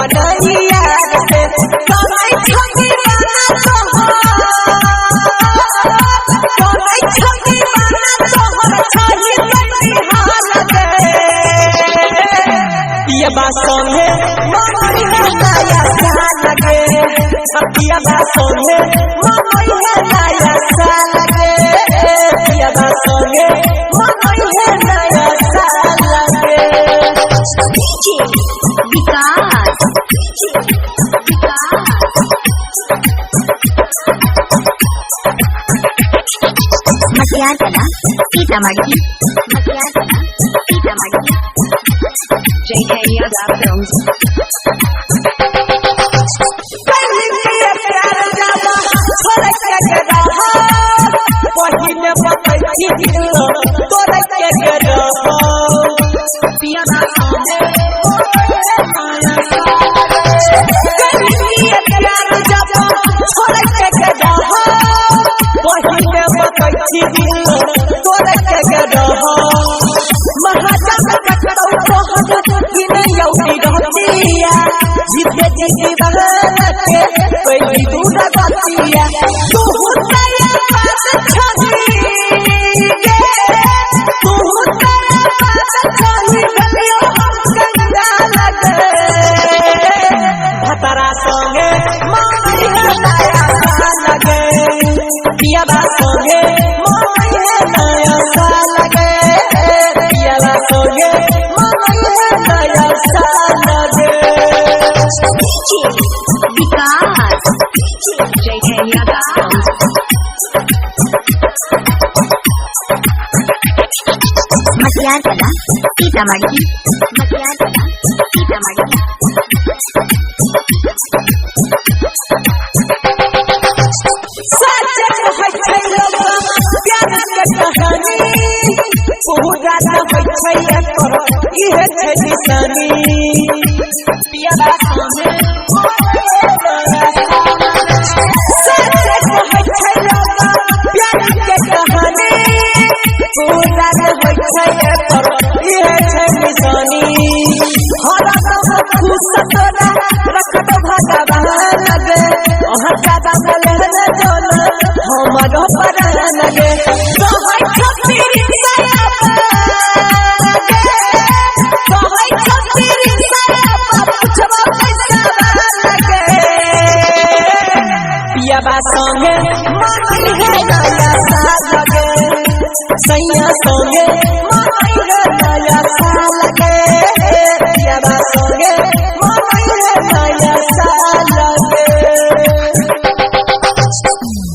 अपना यार से कमाई छकी बना कमाई छकी बना तोहर छही बड़ी हालत ये बात संगे मनई है नया साल लगे सतिया बात संगे मनई है नया साल लगे ये बात संगे मनई है नया साल लगे विकास मटियार कला सीतामढ़ी JK Yadav Films जिसे जिसे बगल के कोई दूर बतिया तू तेरा बात छही गे तू तेरा बात छही गलियो हम गंगा लगे भतरा संगे मनई है नया साल लगे पिया बात संगे मनई है नया साल लगे पिया बात संगे मनई है नया साल लगे विकास JK Yadav Films मटियार कला सीतामढ़ी हमारो पर लगे पिया बा संगे मनई है नया साल